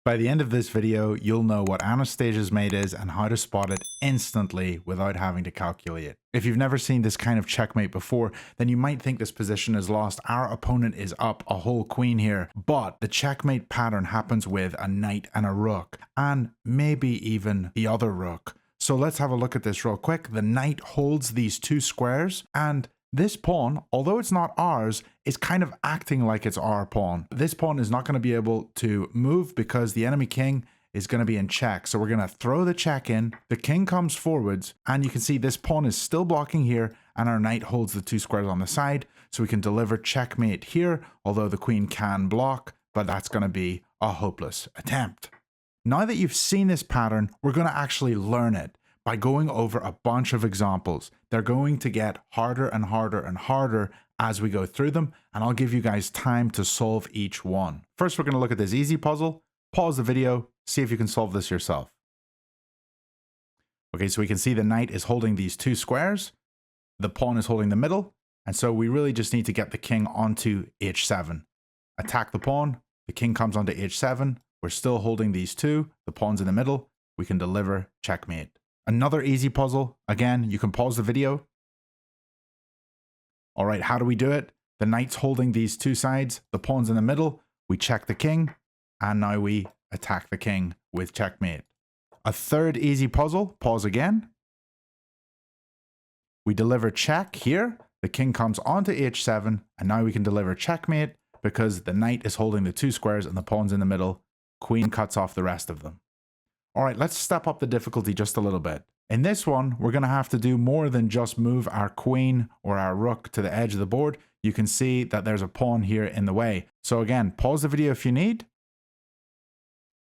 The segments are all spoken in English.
By the end of this video, you'll know what Anastasia's mate is and how to spot it instantly without having to calculate. If you've never seen this kind of checkmate before, then you might think this position is lost. Our opponent is up a whole queen here, but the checkmate pattern happens with a knight and a rook, and maybe even the other rook. So let's have a look at this real quick. The knight holds these two squares, and this pawn, although it's not ours, is kind of acting like it's our pawn. This pawn is not going to be able to move because the enemy king is going to be in check. So we're going to throw the check in. The king comes forwards, and you can see this pawn is still blocking here, and our knight holds the two squares on the side. So we can deliver checkmate here, although the queen can block, but that's going to be a hopeless attempt. Now that you've seen this pattern, we're going to actually learn it by going over a bunch of examples. They're going to get harder and harder and harder as we go through them, and I'll give you guys time to solve each one. First, we're going to look at this easy puzzle. Pause the video, see if you can solve this yourself. Okay, so we can see the knight is holding these two squares, the pawn is holding the middle, and so we really just need to get the king onto h7. Attack the pawn, the king comes onto h7, we're still holding these two, the pawn's in the middle, we can deliver checkmate. Another easy puzzle. Again, you can pause the video. All right, how do we do it? The knight's holding these two sides, the pawn's in the middle, we check the king, and now we attack the king with checkmate. A third easy puzzle, pause again. We deliver check here, the king comes onto h7, and now we can deliver checkmate because the knight is holding the two squares and the pawn's in the middle, queen cuts off the rest of them. All right, let's step up the difficulty just a little bit. In this one, we're going to have to do more than just move our queen or our rook to the edge of the board. You can see that there's a pawn here in the way. So again, pause the video if you need.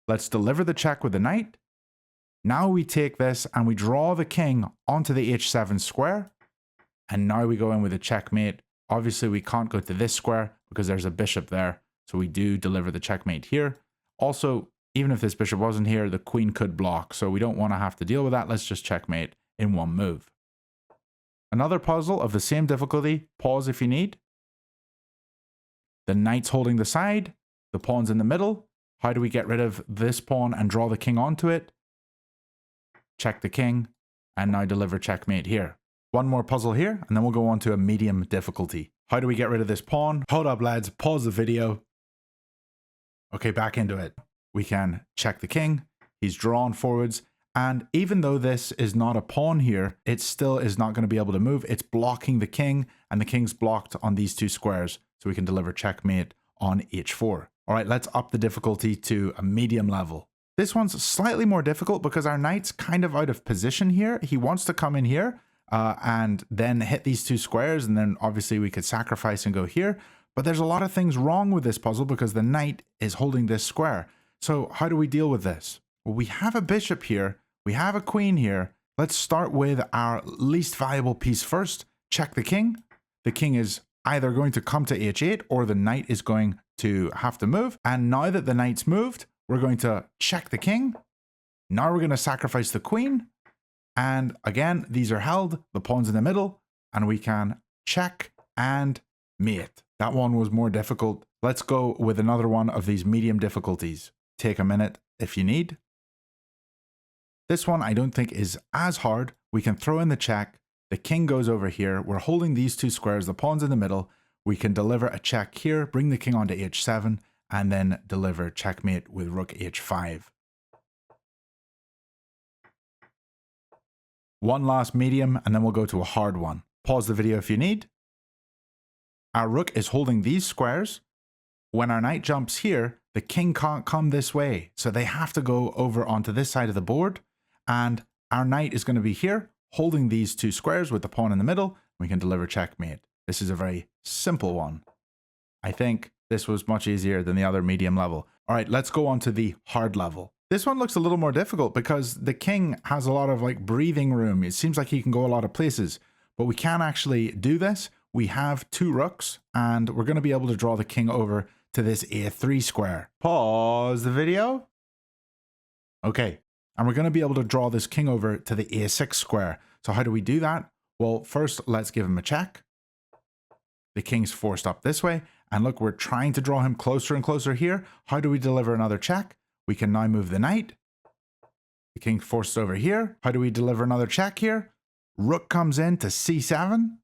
Let's deliver the check with the knight. Now we take this and we draw the king onto the h7 square. And now we go in with a checkmate. Obviously, we can't go to this square because there's a bishop there. So we do deliver the checkmate here. Also, even if this bishop wasn't here, the queen could block, so we don't want to have to deal with that. Let's just checkmate in one move. Another puzzle of the same difficulty, pause if you need. The knight's holding the side, the pawn's in the middle. How do we get rid of this pawn and draw the king onto it? Check the king, and now deliver checkmate here. One more puzzle here, and then we'll go on to a medium difficulty. How do we get rid of this pawn? Hold up, lads, pause the video. Okay, back into it. We can check the king, he's drawn forwards, and even though this is not a pawn here, it still is not going to be able to move. It's blocking the king, and the king's blocked on these two squares, so we can deliver checkmate on h4. All right, let's up the difficulty to a medium level. This one's slightly more difficult because our knight's kind of out of position here. He wants to come in here and then hit these two squares, and then obviously we could sacrifice and go here, but there's a lot of things wrong with this puzzle because the knight is holding this square. So how do we deal with this? Well, we have a bishop here. We have a queen here. Let's start with our least valuable piece first. Check the king. The king is either going to come to h8 or the knight is going to have to move. And now that the knight's moved, we're going to check the king. Now we're going to sacrifice the queen. And again, these are held. The pawn's in the middle. And we can check and mate. That one was more difficult. Let's go with another one of these medium difficulties. Take a minute if you need. This one I don't think is as hard. We can throw in the check. The king goes over here. We're holding these two squares. The pawn's in the middle. We can deliver a check here, bring the king onto h7, and then deliver checkmate with rook h5. One last medium, and then we'll go to a hard one. Pause the video if you need. Our rook is holding these squares. When our knight jumps here, the king can't come this way, so they have to go over onto this side of the board, and our knight is going to be here, holding these two squares with the pawn in the middle. We can deliver checkmate. This is a very simple one. I think this was much easier than the other medium level. All right, let's go on to the hard level. This one looks a little more difficult because the king has a lot of breathing room. It seems like he can go a lot of places, but we can actually do this. We have two rooks, and we're going to be able to draw the king over to this a3 square. Pause the video. Okay, and we're going to be able to draw this king over to the a6 square. So how do we do that? Well, first, let's give him a check. The king's forced up this way. And look, we're trying to draw him closer and closer here. How do we deliver another check? We can now move the knight. The king forced over here. How do we deliver another check here? Rook comes in to c7.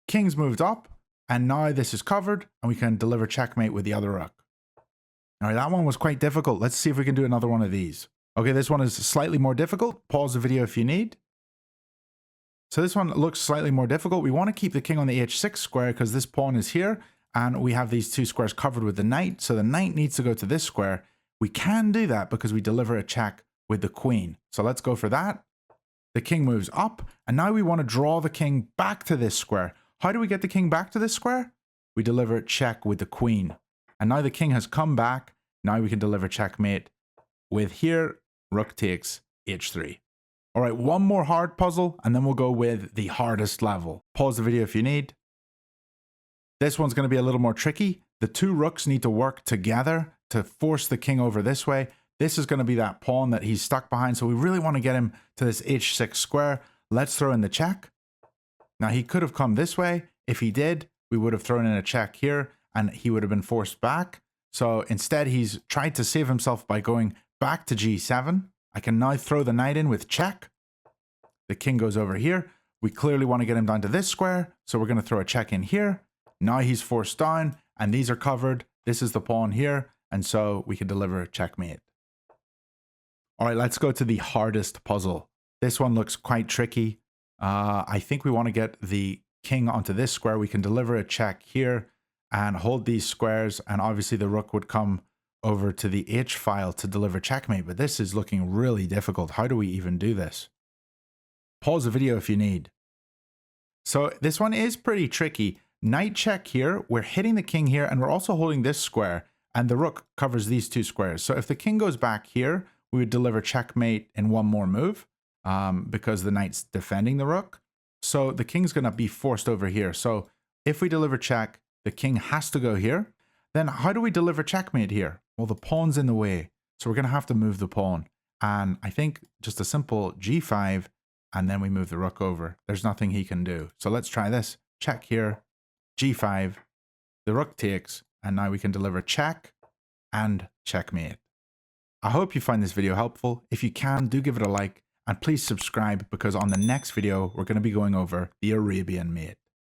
King's moved up. And now this is covered. And we can deliver checkmate with the other rook. All right, that one was quite difficult. Let's see if we can do another one of these. Okay, this one is slightly more difficult. Pause the video if you need. So this one looks slightly more difficult. We want to keep the king on the h6 square because this pawn is here. And we have these two squares covered with the knight. So the knight needs to go to this square. We can do that because we deliver a check with the queen. So let's go for that. The king moves up. And now we want to draw the king back to this square. How do we get the king back to this square? We deliver a check with the queen. And now the king has come back. Now we can deliver checkmate with here, rook takes h3. All right, one more hard puzzle, and then we'll go with the hardest level. Pause the video if you need. This one's going to be a little more tricky. The two rooks need to work together to force the king over this way. This is going to be that pawn that he's stuck behind, so we really want to get him to this h6 square. Let's throw in the check. Now, he could have come this way. If he did, we would have thrown in a check here, and he would have been forced back. So instead, he's tried to save himself by going back to g7. I can now throw the knight in with check. The king goes over here. We clearly want to get him down to this square, so we're going to throw a check in here. Now he's forced down, and these are covered. This is the pawn here, and so we can deliver a checkmate. All right, let's go to the hardest puzzle. This one looks quite tricky. I think we want to get the king onto this square. We can deliver a check here and hold these squares, and obviously the rook would come over to the H file to deliver checkmate, but this is looking really difficult. How do we even do this? Pause the video if you need. So this one is pretty tricky. Knight check here, we're hitting the king here, and we're also holding this square, and the rook covers these two squares. So if the king goes back here, we would deliver checkmate in one more move because the knight's defending the rook. So the king's going to be forced over here. So if we deliver check, the king has to go here. Then how do we deliver checkmate here? Well, the pawn's in the way, so we're going to have to move the pawn. And I think just a simple g5, and then we move the rook over. There's nothing he can do. So let's try this. Check here, g5, the rook takes, and now we can deliver check and checkmate. I hope you find this video helpful. If you can, do give it a like, and please subscribe because on the next video, we're going to be going over the Arabian mate.